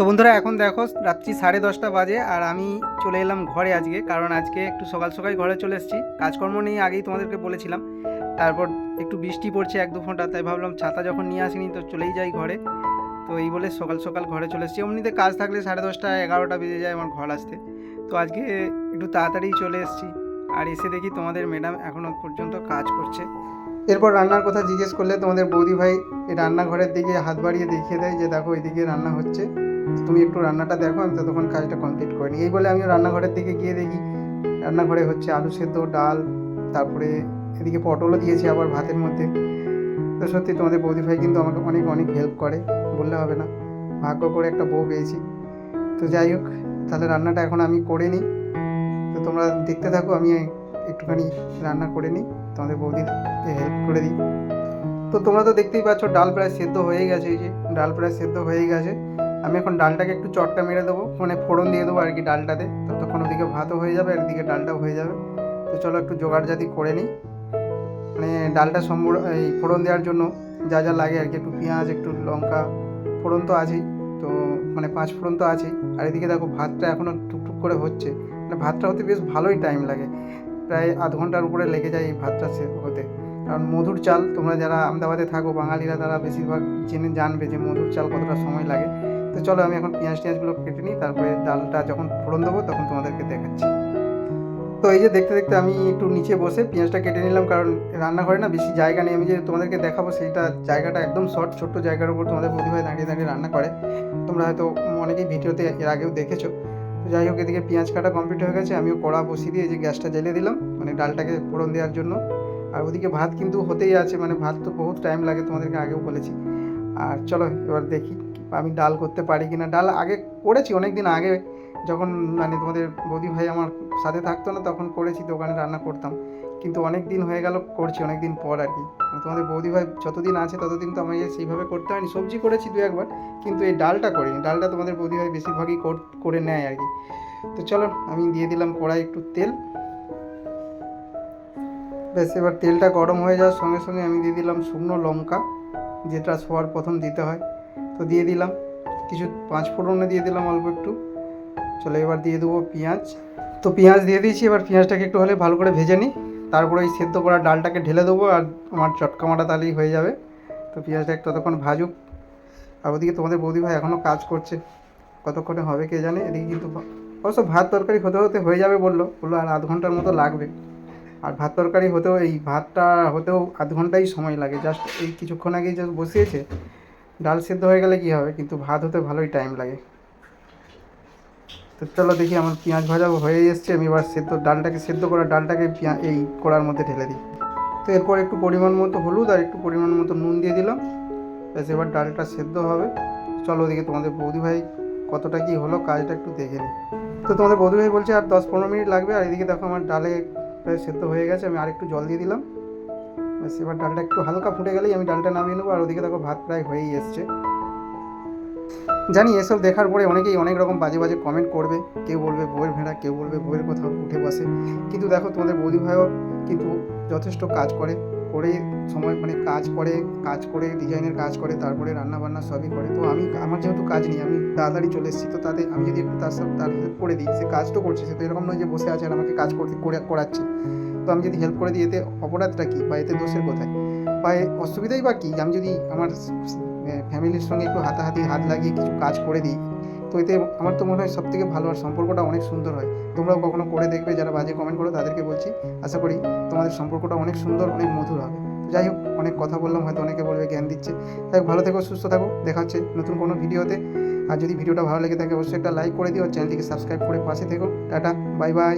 তো বন্ধুরা এখন দেখো রাত্রি 10:30 বাজে আর আমি চলে এলাম ঘরে আজকে, কারণ আজকে একটু সকাল সকাল ঘরে চলে এসেছি। কাজকর্ম নেই, আগেই তোমাদেরকে বলেছিলাম। তারপর একটু বৃষ্টি পড়ছে 1-2 ফোঁটা, তাই ভাবলাম ছাতা যখন নিয়ে আসিনি তো চলেই যাই ঘরে। তো এই বলে সকাল সকাল ঘরে চলে এসেছি। এমনিতে কাজ থাকলে 10:30 11টা বেজে যায় আমার ঘর আসতে। তো আজকে একটু তাড়াতাড়ি চলে এসেছি। আর এসে দেখি তোমাদের ম্যাডাম এখনও পর্যন্ত কাজ করছে। এরপর রান্নার কথা জিজ্ঞেস করলে তোমাদের বৌদি ভাই এই রান্নাঘরের দিকে হাত বাড়িয়ে দেখিয়ে দেয় যে দেখো এইদিকে রান্না হচ্ছে, তুমি একটু রান্নাটা দেখো, আমি ততক্ষণ কাজটা কমপ্লিট করে নিই। এই বলে আমিও রান্নাঘরের দিকে গিয়ে দেখি রান্নাঘরে হচ্ছে আলু সেদ্ধ, ডাল, তারপরে এদিকে পটলও দিয়েছি আবার ভাতের মধ্যে। তো সত্যি তোমাদের বৌদি ভাই কিন্তু আমাকে অনেক অনেক হেল্প করে, বললে হবে না। ভাগ্য করে একটা বউ পেয়েছি। তো যাই হোক, তাহলে রান্নাটা এখন আমি করে নিই। তো তোমরা দেখতে থাকো, আমি একটুখানি রান্না করে নিই, তোমাদের বৌদিকে হেল্প করে দিই। তো তোমরা তো দেখতেই পাচ্ছ ডাল প্রায় সেদ্ধ হয়ে গেছে। এই যে ডাল প্রায় সেদ্ধ হয়ে গেছে। আমি এখন ডালটাকে একটু চটকা মেরে দেবো, মানে ফোড়ন দিয়ে দেবো আর কি ডালটাতে। ততক্ষণ ওদিকে ভাতও হয়ে যাবে আর এদিকে ডালটাও হয়ে যাবে। তো চলো একটু জোগাড়জাতি করে নিই। মানে ডালটা এই ফোড়ন দেওয়ার জন্য যা যা লাগে আর কি, একটু পেঁয়াজ, একটু লঙ্কা, ফোড়ন তো আছেই, তো মানে 5 ফোড়ন তো আছেই। আর এদিকে দেখো ভাতটা এখনও টুকটুক করে হচ্ছে। মানে ভাতটা হতে বেশ ভালোই টাইম লাগে, প্রায় আধ ঘন্টার উপরে লেগে যায় এই ভাতটা হতে। কারণ মধুর চাল, তোমরা যারা আহমেদাবাদে থাকো বাঙালিরা, তারা বেশিরভাগ জানবে যে মধুর চাল কতটা সময় লাগে। তো চলো আমি এখন পেঁয়াজ টিয়াজগুলো কেটে নিই, তারপরে ডালটা যখন ফোড়ন দেবো তখন তোমাদেরকে দেখাচ্ছি। তো এই যে দেখতে দেখতে আমি একটু নিচে বসে পেঁয়াজটা কেটে নিলাম, কারণ রান্নাঘরে না বেশি জায়গা নেই। আমি যে তোমাদেরকে দেখাবো সেইটা জায়গাটা একদম শর্ট, ছোট্ট জায়গার উপর তোমাদের প্রতিভায় দাঁড়িয়ে দাঁড়িয়ে রান্না করে। তোমরা হয়তো অনেকেই ভিডিওতে এর আগেও দেখেছো। তো যাই হোক, এদিকে পেঁয়াজ কাটা কমপ্লিট হয়ে গেছে। আমিও কড়া বসিয়ে দিয়ে যে গ্যাসটা জ্বেলে দিলাম, মানে ডালটাকে ফোড়ন দেওয়ার জন্য। আর ওদিকে ভাত কিন্তু হতেই আছে, মানে ভাত তো বহুত টাইম লাগে, তোমাদেরকে আগেও বলেছি। আর চলো এবার দেখি আমি ডাল করতে পারি কিনা। ডাল আগে করেছি অনেক দিন আগে, যখন মানে তোমাদের বৌদি ভাই আমার সাথে থাকতো না তখন করেছি, দোকানে রান্না করতাম। কিন্তু অনেক দিন হয়ে গেল করছি, অনেক দিন পর আর কি। তোমাদের বৌদি ভাই যতদিন আছে ততদিন তো আমাকে সেইভাবে করতে হয়নি। সবজি করেছি 2-1বার, কিন্তু এই ডালটা করিনি। ডালটা তোমাদের বৌদি ভাই বেশিরভাগই করে নেয় আর কি। তো চলো আমি দিয়ে দিলাম কড়াই একটু তেল। ব্যাস, এবার তেলটা গরম হয়ে যাওয়ার সঙ্গে সঙ্গে আমি দিয়ে দিলাম শুকনো লঙ্কা, যেটা সবার প্রথম দিতে হয়। তো দিয়ে দিলাম কিছু 5 ফোড়নে দিয়ে দিলাম অল্প একটু। চলো এবার দিয়ে দেবো পেঁয়াজ। তো পেঁয়াজ দিয়ে দিয়েছি, এবার পেঁয়াজটাকে একটু হলে ভালো করে ভেজে নিই। তারপরে এই সেদ্ধ করা ডালটাকে ঢেলে দেবো আর আমার চটকা মাটা তাহলেই হয়ে যাবে। তো পেঁয়াজটা একটু ততক্ষণ ভাজুক। আর ওদিকে তোমাদের বৌদি ভাই এখনও কাজ করছে, কতক্ষণে হবে কে জানে। এদিকে কিন্তু অবশ্য ভাত তরকারি হতে হতে হয়ে যাবে বললো আর আধ ঘন্টার মতো লাগবে। আর ভাত তরকারি হতেও, এই ভাতটা হতেও আধ ঘন্টাই সময় লাগে। জাস্ট এই কিছুক্ষণ আগেই জাস্ট বসিয়েছে। ডাল সেদ্ধ হয়ে গেলে কী হবে, কিন্তু ভাত হতে ভালোই টাইম লাগে। তো চলো দেখি আমার পেঁয়াজ ভাজা হয়ে এসছে। আমি এবার সেদ্ধ করা ডালটাকে এই কড়ার মধ্যে ঢেলে দিই। তো এরপর একটু পরিমাণ মতো হলুদ আর একটু পরিমাণ মতো নুন দিয়ে দিলাম। ব্যাস, এবার ডালটা সেদ্ধ হবে। চলো ওদিকে তোমাদের বৌদি ভাই কতটা কী হলো কাজটা একটু দেখে নিই। তো তোমাদের বৌদি ভাই বলছে আর 10-15 মিনিট লাগবে। আর এদিকে দেখো আমার ডালে প্রায় সেদ্ধ হয়ে গেছে। আমি আরেকটু জল দিয়ে দিলাম। ব্যাস, এবার ডালটা একটু হালকা ফুটে গেলেই আমি ডালটা নামিয়ে নেবো। আর ওদিকে দেখো ভাত প্রায় হয়েই এসছে। জানি এসব দেখার পরে অনেকেই অনেক রকম বাজে বাজে কমেন্ট করবে। কেউ বলবে বউয়ের ভেড়া, কেউ বলবে বউয়ের কোথাও উঠে বসে। কিন্তু দেখো তোমাদের বৌদি ভাইও কিন্তু যথেষ্ট কাজ করে সময় মানে কাজ করে ডিজাইনের কাজ করে, তারপরে রান্না বান্না সবই করে। তো আমার যেহেতু কাজ নেই, আমি তাড়াতাড়ি চলে এসেছি। তো তাতে আমি যদি একটু তার হেল্প করে দিই, সে কাজ তো করছে, সে তো এরকম নয় যে বসে আছে আর আমাকে কাজ করাচ্ছে। তো আমি যদি হেল্প করে দিই, এতে অপরাধটা কী বা এতে দোষের কোথায় বা অসুবিধাই বা কী? আমি যদি আমার ফ্যামিলির সঙ্গে একটু হাতাহাতি হাত লাগিয়ে কিছু কাজ করে দিই, তো এতে আমার তো মনে হয় সবথেকে ভালো আর সম্পর্কটা অনেক সুন্দর হয়। তোমরাও কখনো করে দেখবে, যারা বাজে কমেন্ট করো তাদেরকে বলছি, আশা করি তোমাদের সম্পর্কটা অনেক সুন্দর, অনেক মধুর হবে। যাই হোক, অনেক কথা বললাম, হয়তো অনেকে বলবে জ্ঞান দিচ্ছে। তাই ভালো থেকো, সুস্থ থাকো, দেখা হচ্ছে নতুন কোনো ভিডিওতে। আর যদি ভিডিওটা ভালো লেগে থাকে অবশ্যই একটা লাইক করে দিও, চ্যানেলটিকে সাবস্ক্রাইব করে পাশে থেকো। Tata, bye bye.